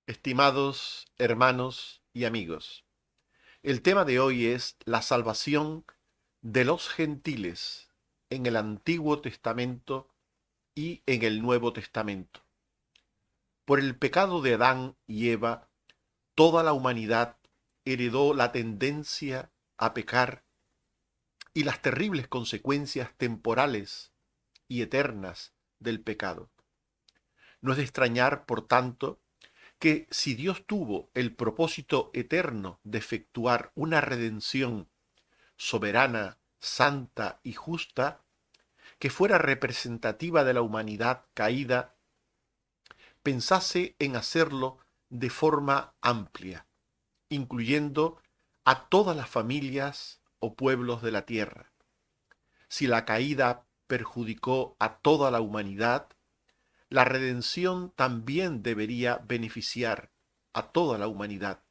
Estimados hermanos y amigos, el tema de hoy es la salvación de los gentiles en el Antiguo Testamento y en el Nuevo Testamento. Por el pecado de Adán y Eva, toda la humanidad heredó la tendencia a pecar y las terribles consecuencias temporales y eternas del pecado. No es de extrañar, por tanto, que si Dios tuvo el propósito eterno de efectuar una redención soberana, santa y justa, que fuera representativa de la humanidad caída, pensase en hacerlo de forma amplia, incluyendo a todas las familias o pueblos de la tierra. Si la caída perjudicó a toda la humanidad, la redención también debería beneficiar a toda la humanidad.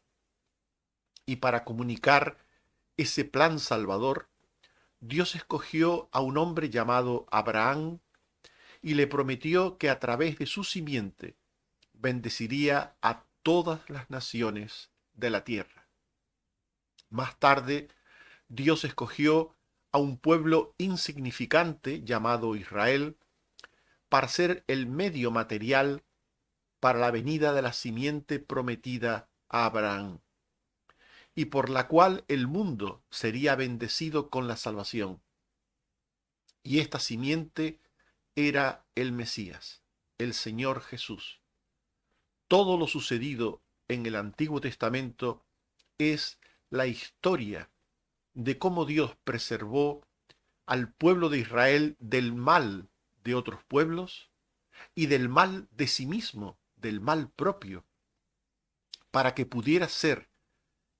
Y para comunicar ese plan salvador, Dios escogió a un hombre llamado Abraham y le prometió que a través de su simiente bendeciría a todas las naciones de la tierra. Más tarde, Dios escogió a un pueblo insignificante llamado Israel para ser el medio material para la venida de la simiente prometida a Abraham, y por la cual el mundo sería bendecido con la salvación. Y esta simiente era el Mesías, el Señor Jesús. Todo lo sucedido en el Antiguo Testamento es la historia de cómo Dios preservó al pueblo de Israel del mal de otros pueblos y del mal de sí mismo, del mal propio, para que pudiera ser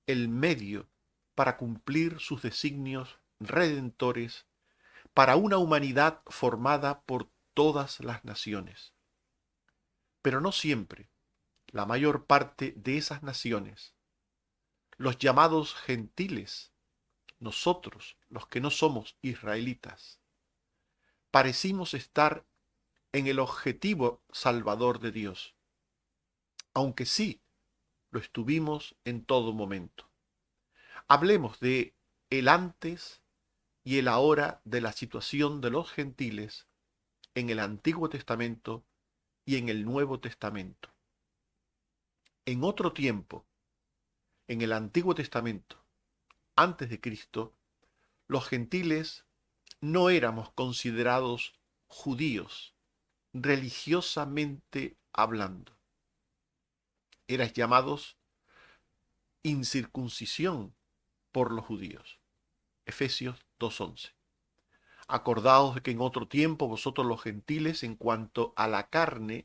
el medio para cumplir sus designios redentores para una humanidad formada por todas las naciones. Pero no siempre, la mayor parte de esas naciones, los llamados gentiles, nosotros, los que no somos israelitas, parecimos estar en el objetivo salvador de Dios, aunque sí lo estuvimos en todo momento. Hablemos de el antes y el ahora de la situación de los gentiles en el Antiguo Testamento y en el Nuevo Testamento. En otro tiempo, en el Antiguo Testamento, antes de Cristo, los gentiles no éramos considerados judíos, religiosamente hablando. Eran llamados incircuncisión por los judíos. Efesios 2:11. Acordaos de que en otro tiempo vosotros los gentiles, en cuanto a la carne,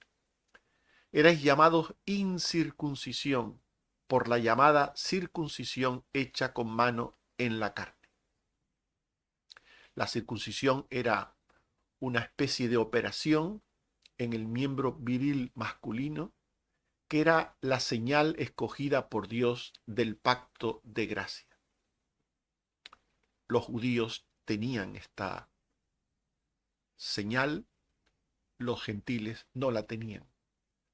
erais llamados incircuncisión por la llamada circuncisión hecha con mano en la carne. La circuncisión era una especie de operación en el miembro viril masculino que era la señal escogida por Dios del pacto de gracia. Los judíos tenían esta señal, los gentiles no la tenían.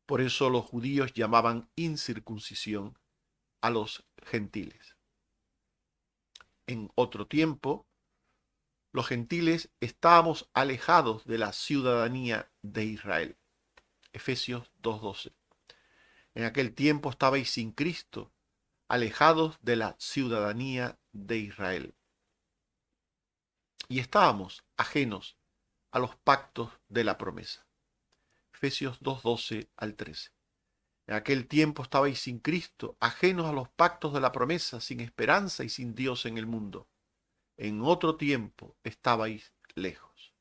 Por eso los judíos llamaban incircuncisión a los gentiles. En otro tiempo, los gentiles estábamos alejados de la ciudadanía de Israel. Efesios 2:12. En aquel tiempo estabais sin Cristo, alejados de la ciudadanía de Israel. Y estábamos ajenos a los pactos de la promesa. Efesios 2:12 al 13. En aquel tiempo estabais sin Cristo, ajenos a los pactos de la promesa, sin esperanza y sin Dios en el mundo. En otro tiempo estabais lejos.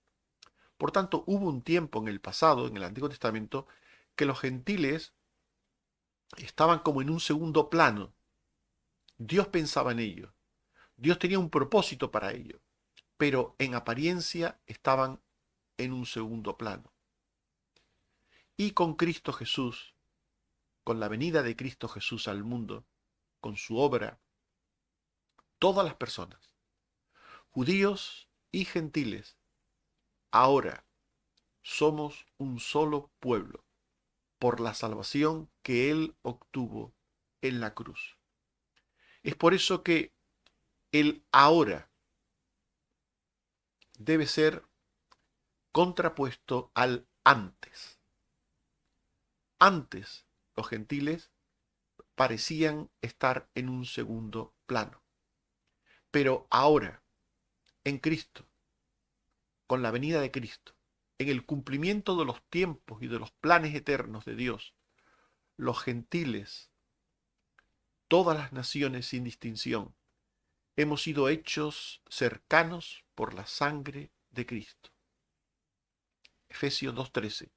Por tanto, hubo un tiempo en el pasado, en el Antiguo Testamento, que los gentiles estaban como en un segundo plano. Dios pensaba en ellos. Dios tenía un propósito para ellos, pero en apariencia estaban en un segundo plano. Y con Cristo Jesús, con la venida de Cristo Jesús al mundo, con su obra, todas las personas, judíos y gentiles, ahora somos un solo pueblo, por la salvación que Él obtuvo en la cruz. Es por eso que el ahora debe ser contrapuesto al antes. Antes, los gentiles parecían estar en un segundo plano. Pero ahora, en Cristo, con la venida de Cristo, en el cumplimiento de los tiempos y de los planes eternos de Dios, los gentiles, todas las naciones sin distinción, hemos sido hechos cercanos por la sangre de Cristo. Efesios 2:13.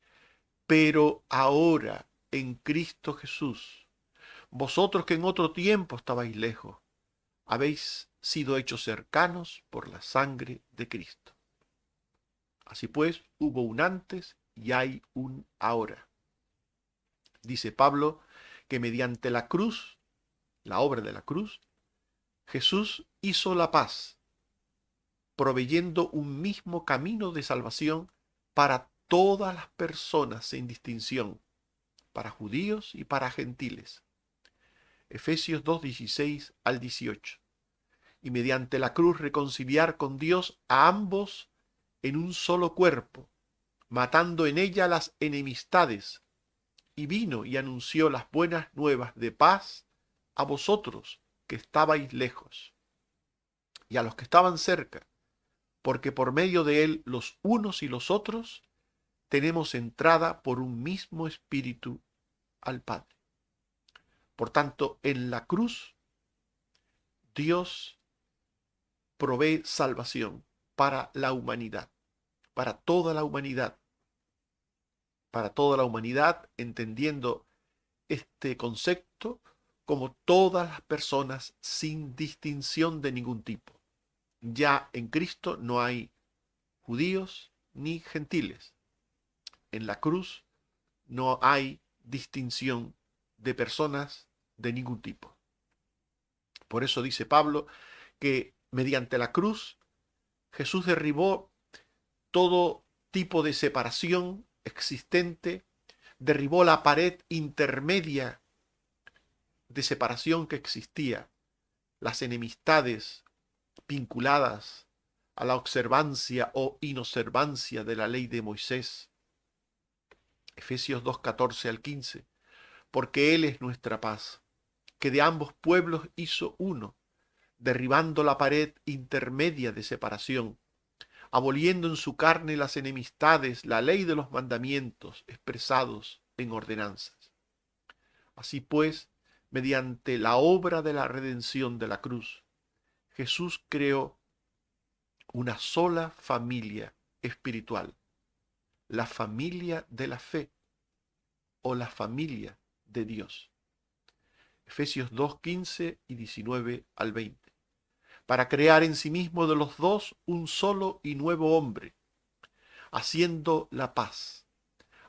Pero ahora, en Cristo Jesús, vosotros que en otro tiempo estabais lejos, habéis sido hechos cercanos por la sangre de Cristo. Así pues, hubo un antes y hay un ahora. Dice Pablo que mediante la cruz, la obra de la cruz, Jesús hizo la paz, proveyendo un mismo camino de salvación para todas las personas sin distinción, para judíos y para gentiles. Efesios 2:16 al 18. Y mediante la cruz reconciliar con Dios a ambos en un solo cuerpo, matando en ella las enemistades, y vino y anunció las buenas nuevas de paz a vosotros que estabais lejos, y a los que estaban cerca, porque por medio de él los unos y los otros tenemos entrada por un mismo espíritu al Padre. Por tanto, en la cruz, Dios provee salvación para la humanidad, para toda la humanidad, entendiendo este concepto como todas las personas sin distinción de ningún tipo. Ya en Cristo no hay judíos ni gentiles. En la cruz no hay distinción de personas de ningún tipo. Por eso dice Pablo que mediante la cruz Jesús derribó todo tipo de separación existente, derribó la pared intermedia de separación que existía, las enemistades vinculadas a la observancia o inobservancia de la ley de Moisés. Efesios 2:14 al 15. Porque Él es nuestra paz, que de ambos pueblos hizo uno, derribando la pared intermedia de separación, aboliendo en su carne las enemistades, la ley de los mandamientos expresados en ordenanzas. Así pues, mediante la obra de la redención de la cruz, Jesús creó una sola familia espiritual, la familia de la fe o la familia de Dios. Efesios 2:15 y 19 al 20. Para crear en sí mismo de los dos un solo y nuevo hombre, haciendo la paz.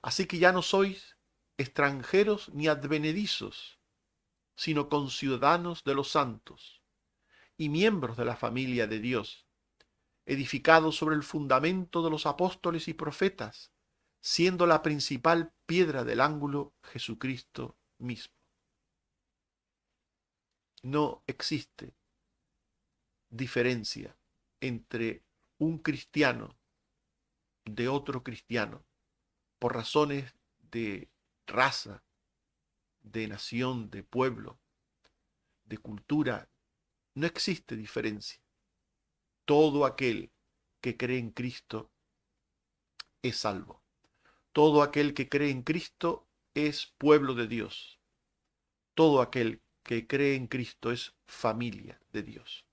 Así que ya no sois extranjeros ni advenedizos, sino conciudadanos de los santos y miembros de la familia de Dios, edificados sobre el fundamento de los apóstoles y profetas, siendo la principal piedra del ángulo Jesucristo mismo. No existe diferencia entre un cristiano de otro cristiano por razones de raza, de nación, de pueblo, de cultura. No existe diferencia. Todo aquel que cree en Cristo es salvo. Todo aquel que cree en Cristo es pueblo de Dios. Todo aquel que cree en Cristo es familia de Dios.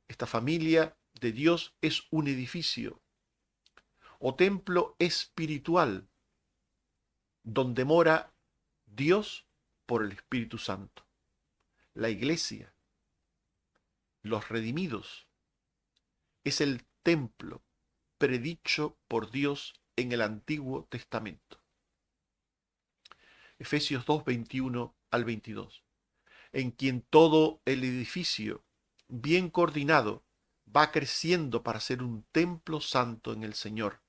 Esta familia de Dios es un edificio o templo espiritual donde mora Dios por el Espíritu Santo. La iglesia, los redimidos, es el templo predicho por Dios en el Antiguo Testamento. Efesios 2, 21 al 22. En quien todo el edificio, bien coordinado, va creciendo para ser un templo santo en el Señor,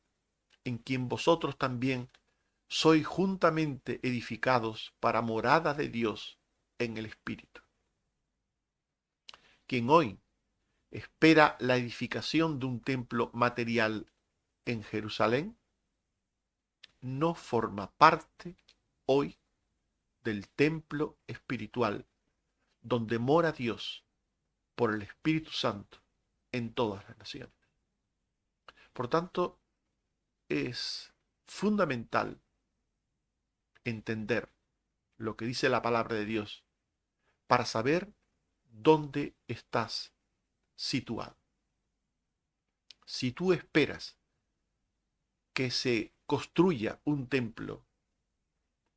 en quien vosotros también sois juntamente edificados para morada de Dios en el Espíritu. Quien hoy espera la edificación de un templo material en Jerusalén, no forma parte hoy del templo espiritual donde mora Dios por el Espíritu Santo en todas las naciones. Por tanto, es fundamental entender lo que dice la palabra de Dios para saber dónde estás situado. Si tú esperas que se construya un templo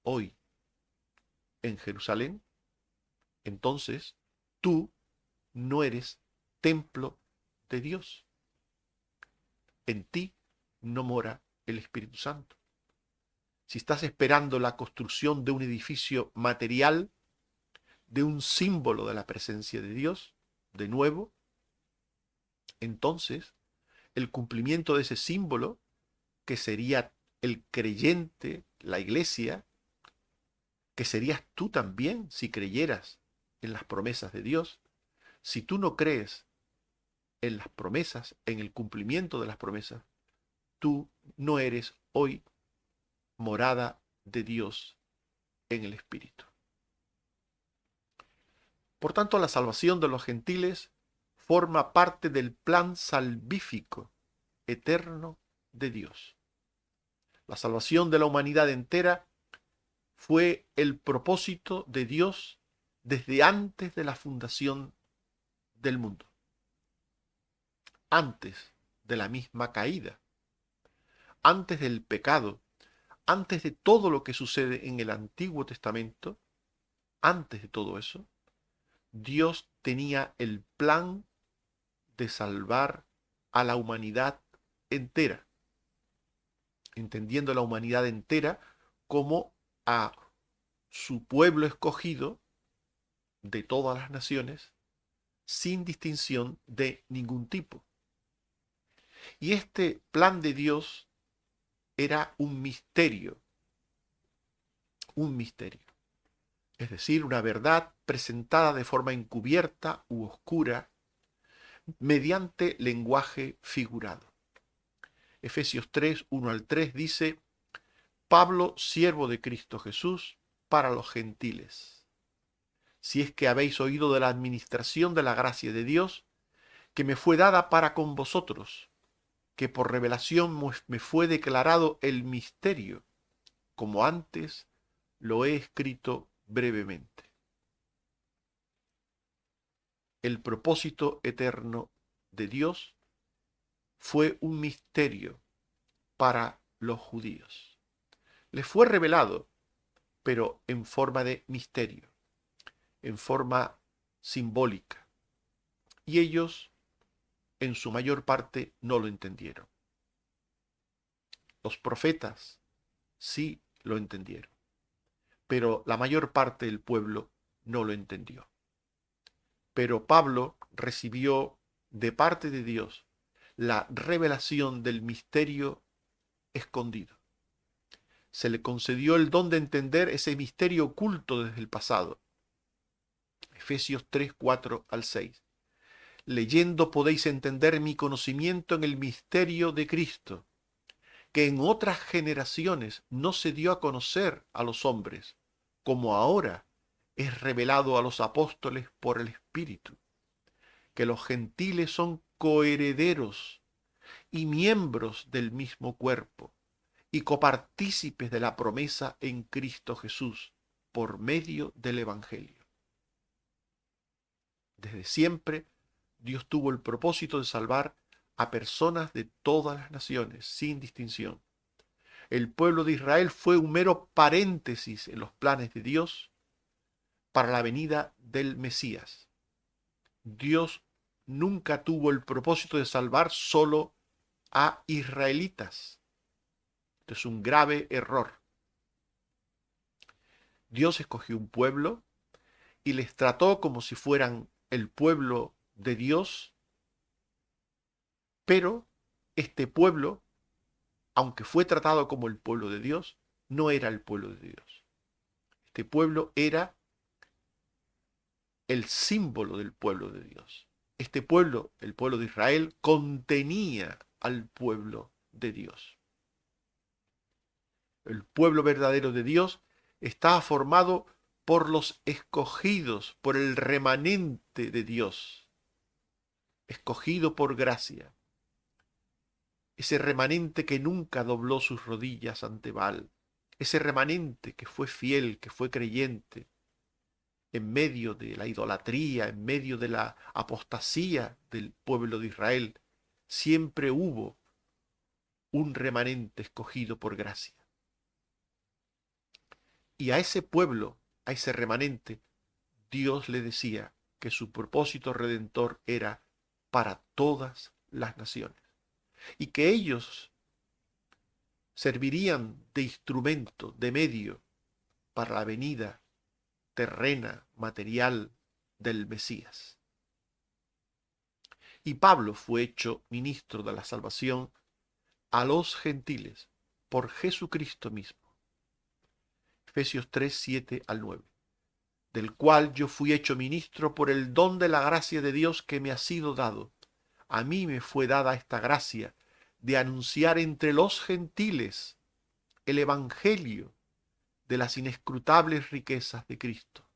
hoy en Jerusalén, entonces tú no eres templo de Dios. En ti no mora el Espíritu Santo. Si estás esperando la construcción de un edificio material, de un símbolo de la presencia de Dios, de nuevo, entonces el cumplimiento de ese símbolo, que sería el creyente, la iglesia, que serías tú también si creyeras en las promesas de Dios, si tú no crees en las promesas, en el cumplimiento de las promesas, tú no eres hoy morada de Dios en el Espíritu. Por tanto, la salvación de los gentiles forma parte del plan salvífico eterno de Dios. La salvación de la humanidad entera fue el propósito de Dios desde antes de la fundación del mundo, antes de la misma caída, antes del pecado, antes de todo lo que sucede en el Antiguo Testamento, antes de todo eso, Dios tenía el plan de salvar a la humanidad entera, entendiendo la humanidad entera como a su pueblo escogido de todas las naciones, sin distinción de ningún tipo. Y este plan de Dios era un misterio, es decir, una verdad presentada de forma encubierta u oscura mediante lenguaje figurado. Efesios 3, 1 al 3 dice: Pablo, siervo de Cristo Jesús, para los gentiles. Si es que habéis oído de la administración de la gracia de Dios, que me fue dada para con vosotros, que por revelación me fue declarado el misterio, como antes lo he escrito brevemente. El propósito eterno de Dios fue un misterio para los judíos. Les fue revelado, pero en forma de misterio, en forma simbólica. Y ellos, en su mayor parte, no lo entendieron. Los profetas sí lo entendieron, pero la mayor parte del pueblo no lo entendió. Pero Pablo recibió de parte de Dios la revelación del misterio escondido. Se le concedió el don de entender ese misterio oculto desde el pasado. Efesios 3, 4 al 6. Leyendo podéis entender mi conocimiento en el misterio de Cristo, que en otras generaciones no se dio a conocer a los hombres, como ahora es revelado a los apóstoles por el Espíritu, que los gentiles son coherederos y miembros del mismo cuerpo, y copartícipes de la promesa en Cristo Jesús, por medio del Evangelio. Desde siempre, Dios tuvo el propósito de salvar a personas de todas las naciones, sin distinción. El pueblo de Israel fue un mero paréntesis en los planes de Dios para la venida del Mesías. Dios nunca tuvo el propósito de salvar solo a israelitas. Esto es un grave error. Dios escogió un pueblo y les trató como si fueran el pueblo de Dios, pero este pueblo, aunque fue tratado como el pueblo de Dios, no era el pueblo de Dios. Este pueblo era el símbolo del pueblo de Dios. Este pueblo, el pueblo de Israel, contenía al pueblo de Dios. El pueblo verdadero de Dios estaba formado por los escogidos, por el remanente de Dios, escogido por gracia. Ese remanente que nunca dobló sus rodillas ante Baal, ese remanente que fue fiel, que fue creyente, en medio de la idolatría, en medio de la apostasía del pueblo de Israel, siempre hubo un remanente escogido por gracia. Y a ese pueblo, a ese remanente, Dios le decía que su propósito redentor era para todas las naciones y que ellos servirían de instrumento, de medio para la venida terrena, material del Mesías. Y Pablo fue hecho ministro de la salvación a los gentiles por Jesucristo mismo. Efesios 3, 7 al 9. Del cual yo fui hecho ministro por el don de la gracia de Dios que me ha sido dado. A mí me fue dada esta gracia de anunciar entre los gentiles el evangelio de las inescrutables riquezas de Cristo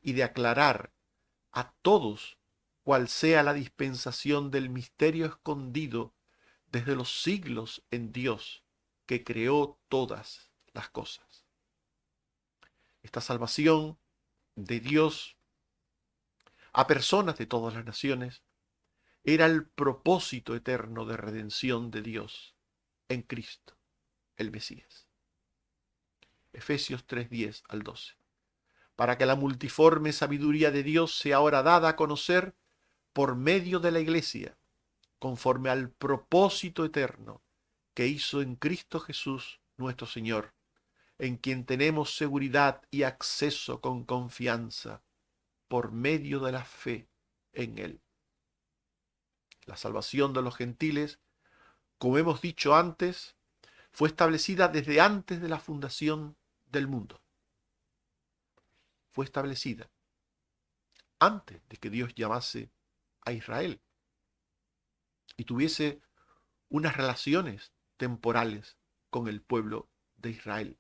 y de aclarar a todos cuál sea la dispensación del misterio escondido desde los siglos en Dios, que creó todas las cosas. Esta salvación de Dios a personas de todas las naciones era el propósito eterno de redención de Dios en Cristo, el Mesías. Efesios 3:10 al 12. Para que la multiforme sabiduría de Dios sea ahora dada a conocer por medio de la Iglesia, conforme al propósito eterno que hizo en Cristo Jesús nuestro Señor, en quien tenemos seguridad y acceso con confianza por medio de la fe en Él. La salvación de los gentiles, como hemos dicho antes, fue establecida desde antes de la fundación del mundo. Fue establecida antes de que Dios llamase a Israel y tuviese unas relaciones temporales con el pueblo de Israel,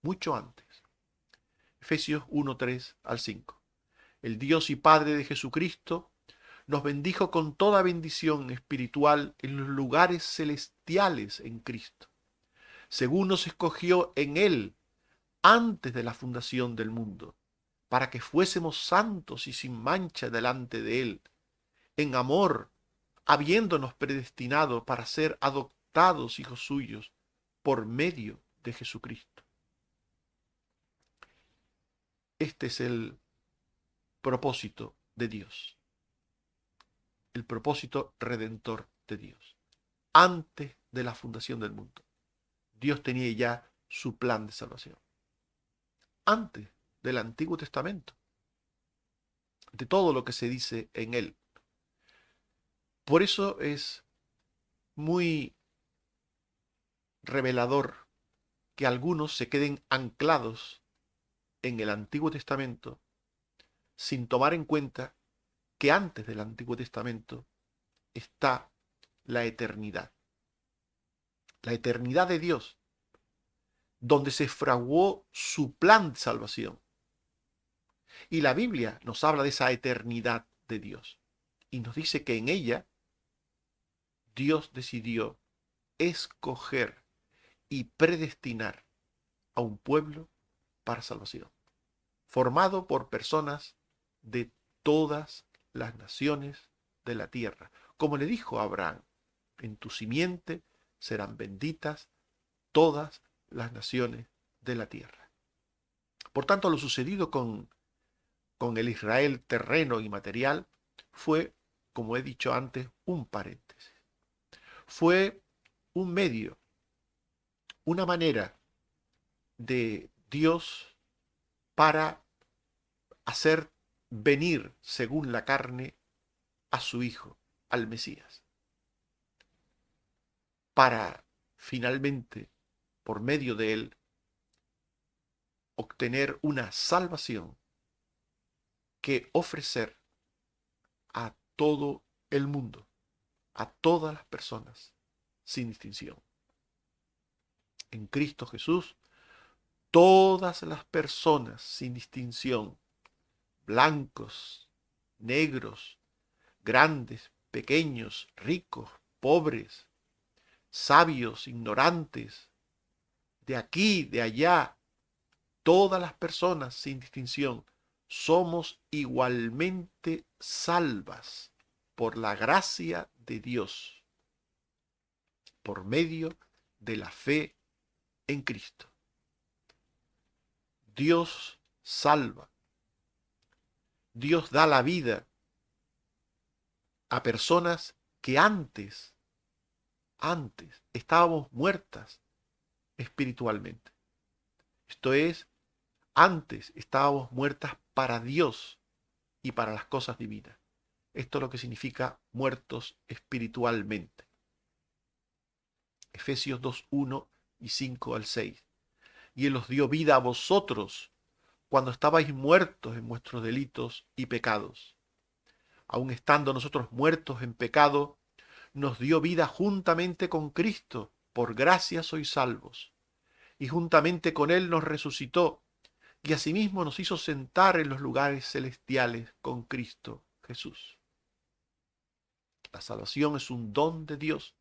mucho antes. Efesios 1, 3 al 5. El Dios y Padre de Jesucristo nos bendijo con toda bendición espiritual en los lugares celestiales en Cristo, según nos escogió en Él antes de la fundación del mundo, para que fuésemos santos y sin mancha delante de Él, en amor, habiéndonos predestinado para ser adoptados hijos suyos por medio de Jesucristo. Este es el propósito de Dios, el propósito redentor de Dios. Antes de la fundación del mundo, Dios tenía ya su plan de salvación. Antes del Antiguo Testamento, de todo lo que se dice en él. Por eso es muy revelador que algunos se queden anclados en el Antiguo Testamento sin tomar en cuenta que antes del Antiguo Testamento está la eternidad de Dios, donde se fraguó su plan de salvación. Y la Biblia nos habla de esa eternidad de Dios y nos dice que en ella Dios decidió escoger y predestinar a un pueblo para salvación, formado por personas de todas las naciones de la tierra. Como le dijo a Abraham, en tu simiente serán benditas todas las naciones de la tierra. Por tanto, lo sucedido con el Israel terreno y material fue, como he dicho antes, un paréntesis. Fue un medio, una manera de Dios para hacer venir según la carne a su Hijo, al Mesías, para finalmente por medio de él, obtener una salvación que ofrecer a todo el mundo, a todas las personas, sin distinción. En Cristo Jesús, todas las personas, sin distinción, blancos, negros, grandes, pequeños, ricos, pobres, sabios, ignorantes, de aquí, de allá, todas las personas, sin distinción, somos igualmente salvas por la gracia de Dios, por medio de la fe en Cristo. Dios salva. Dios da la vida a personas que antes estábamos muertas espiritualmente. Esto es, antes estábamos muertas para Dios y para las cosas divinas. Esto es lo que significa muertos espiritualmente. Efesios 2:1 y 5 al 6. Y Él os dio vida a vosotros cuando estabais muertos en vuestros delitos y pecados. Aun estando nosotros muertos en pecado, nos dio vida juntamente con Cristo. Por gracia sois salvos. Y juntamente con Él nos resucitó, y asimismo nos hizo sentar en los lugares celestiales con Cristo Jesús. La salvación es un don de Dios,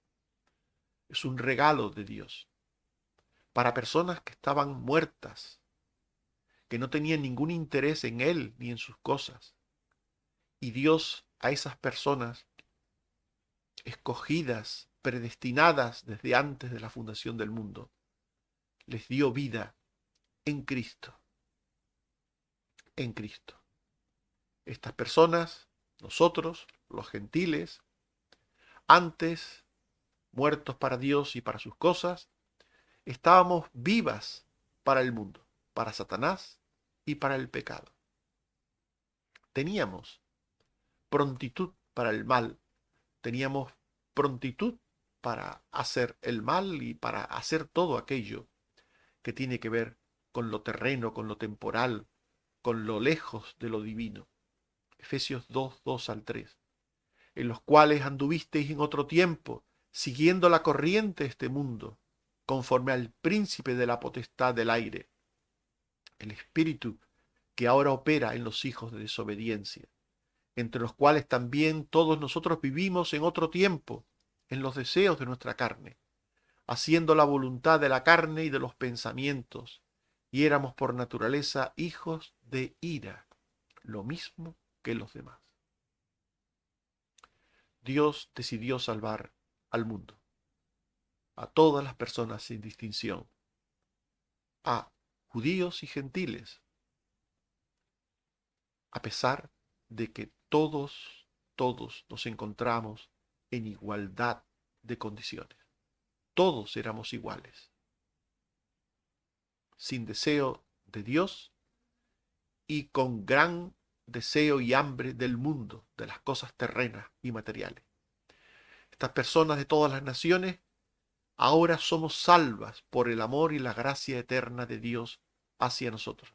es un regalo de Dios, para personas que estaban muertas, que no tenían ningún interés en Él ni en sus cosas. Y Dios a esas personas escogidas, predestinadas desde antes de la fundación del mundo, les dio vida en Cristo, en Cristo. Estas personas, nosotros, los gentiles, antes muertos para Dios y para sus cosas, estábamos vivas para el mundo, para Satanás y para el pecado. Teníamos prontitud para el mal, teníamos prontitud para hacer el mal y para hacer todo aquello que tiene que ver con lo terreno, con lo temporal, con lo lejos de lo divino. Efesios 2, 2 al 3. En los cuales anduvisteis en otro tiempo, siguiendo la corriente de este mundo, conforme al príncipe de la potestad del aire, el espíritu que ahora opera en los hijos de desobediencia, entre los cuales también todos nosotros vivimos en otro tiempo, en los deseos de nuestra carne, haciendo la voluntad de la carne y de los pensamientos, y éramos por naturaleza hijos de ira, lo mismo que los demás. Dios decidió salvar al mundo, a todas las personas sin distinción, a judíos y gentiles, a pesar de que todos nos encontramos en igualdad de condiciones. Todos éramos iguales, sin deseo de Dios y con gran deseo y hambre del mundo, de las cosas terrenas y materiales. Estas personas de todas las naciones ahora somos salvas por el amor y la gracia eterna de Dios hacia nosotros.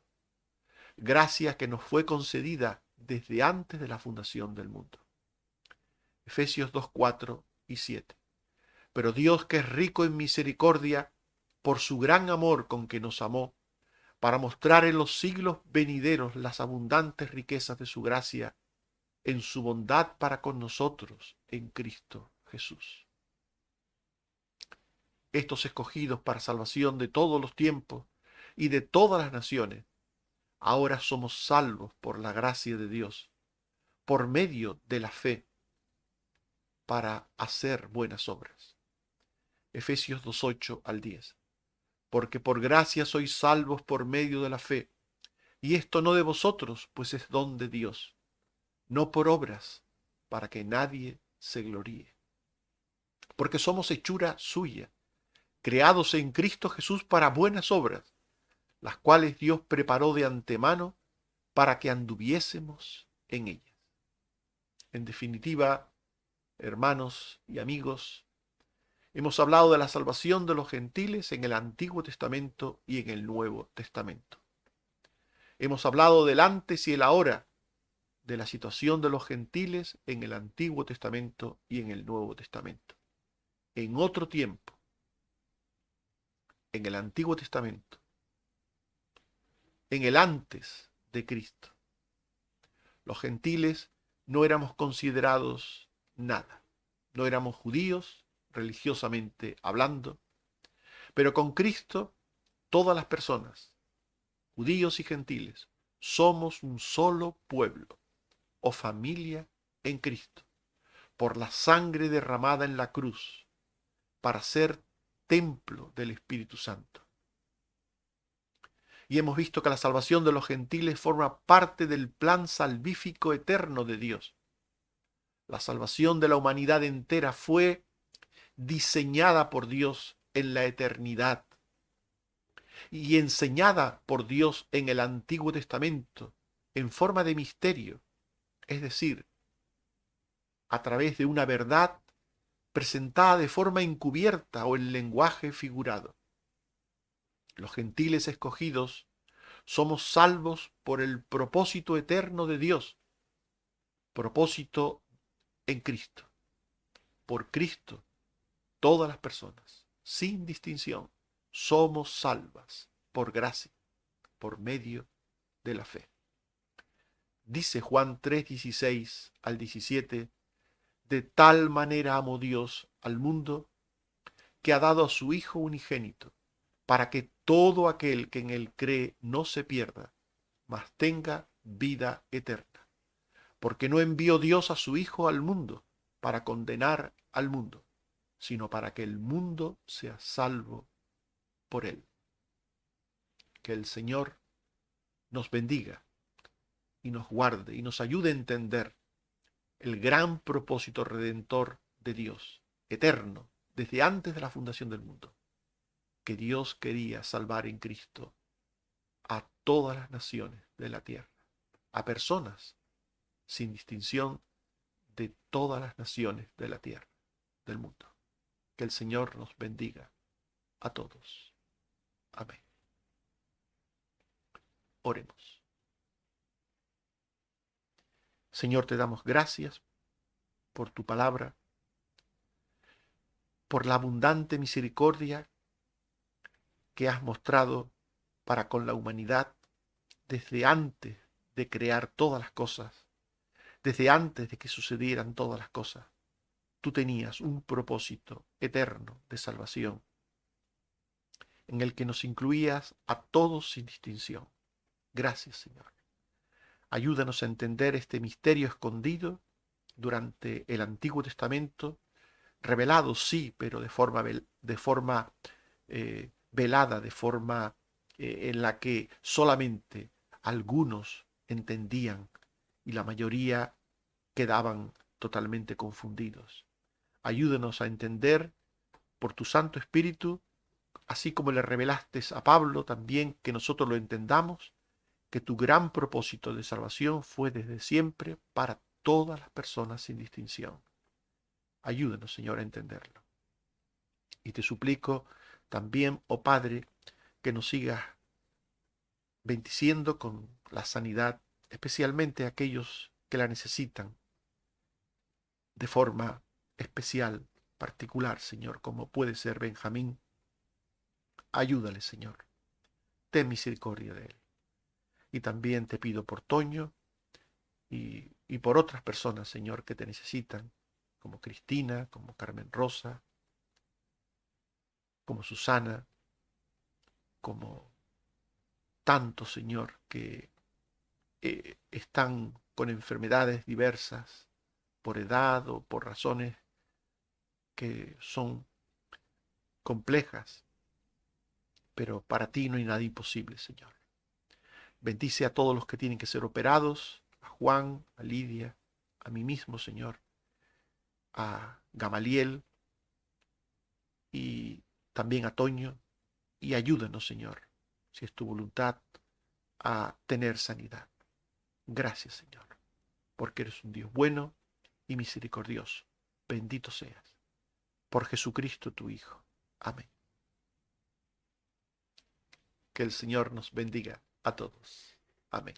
Gracia que nos fue concedida desde antes de la fundación del mundo. Efesios 2, 4 y 7. Pero Dios, que es rico en misericordia, por su gran amor con que nos amó, para mostrar en los siglos venideros las abundantes riquezas de su gracia, en su bondad para con nosotros en Cristo Jesús. Estos escogidos para salvación de todos los tiempos y de todas las naciones, ahora somos salvos por la gracia de Dios, por medio de la fe, para hacer buenas obras. Efesios 2, 8 al 10. Porque por gracia sois salvos por medio de la fe, y esto no de vosotros, pues es don de Dios, no por obras, para que nadie se gloríe. Porque somos hechura suya, creados en Cristo Jesús para buenas obras, las cuales Dios preparó de antemano para que anduviésemos en ellas. En definitiva, hermanos y amigos, Hemos hablado de la salvación de los gentiles en el Antiguo Testamento y en el Nuevo Testamento. Hemos hablado del antes y el ahora de la situación de los gentiles en el Antiguo Testamento y en el Nuevo Testamento. En otro tiempo, en el Antiguo Testamento, en el antes de Cristo, los gentiles no éramos considerados nada. No éramos judíos, religiosamente hablando, pero con Cristo todas las personas, judíos y gentiles, somos un solo pueblo o familia en Cristo, por la sangre derramada en la cruz, para ser templo del Espíritu Santo. Y hemos visto que la salvación de los gentiles forma parte del plan salvífico eterno de Dios. La salvación de la humanidad entera fue diseñada por Dios en la eternidad y enseñada por Dios en el Antiguo Testamento en forma de misterio, es decir, a través de una verdad presentada de forma encubierta o en lenguaje figurado. Los gentiles escogidos somos salvos por el propósito eterno de Dios, propósito en Cristo. Por Cristo, todas las personas, sin distinción, somos salvas por gracia, por medio de la fe. Dice Juan 3:16 al 17, de tal manera amó Dios al mundo que ha dado a su Hijo unigénito, para que todo aquel que en él cree no se pierda, mas tenga vida eterna. Porque no envió Dios a su Hijo al mundo para condenar al mundo, sino para que el mundo sea salvo por él. Que el Señor nos bendiga y nos guarde y nos ayude a entender el gran propósito redentor de Dios, eterno, desde antes de la fundación del mundo, que Dios quería salvar en Cristo a todas las naciones de la tierra, a personas sin distinción de todas las naciones de la tierra, del mundo. Que el Señor nos bendiga a todos. Amén. Oremos. Señor, te damos gracias por tu palabra, por la abundante misericordia que has mostrado para con la humanidad desde antes de crear todas las cosas, desde antes de que sucedieran todas las cosas. Tú tenías un propósito eterno de salvación, en el que nos incluías a todos sin distinción. Gracias, Señor. Ayúdanos a entender este misterio escondido durante el Antiguo Testamento, revelado sí, pero de forma velada, de forma en la que solamente algunos entendían y la mayoría quedaban totalmente confundidos. Ayúdanos a entender por tu Santo Espíritu, así como le revelaste a Pablo también, que nosotros lo entendamos, que tu gran propósito de salvación fue desde siempre para todas las personas sin distinción. Ayúdanos, Señor, a entenderlo. Y te suplico también, oh Padre, que nos sigas bendiciendo con la sanidad, especialmente a aquellos que la necesitan de forma especial, particular, Señor, como puede ser Benjamín. Ayúdale, Señor. Ten misericordia de él. Y también te pido por Toño y por otras personas, Señor, que te necesitan, como Cristina, como Carmen Rosa, como Susana, como tantos, Señor, que están con enfermedades diversas, por edad o por razones que son complejas, pero para ti no hay nada imposible, Señor. Bendice a todos los que tienen que ser operados, a Juan, a Lidia, a mí mismo, Señor, a Gamaliel y también a Toño, y ayúdanos, Señor, si es tu voluntad, a tener sanidad. Gracias, Señor, porque eres un Dios bueno y misericordioso. Bendito seas. por Jesucristo tu Hijo. Amén. Que el Señor nos bendiga a todos. Amén.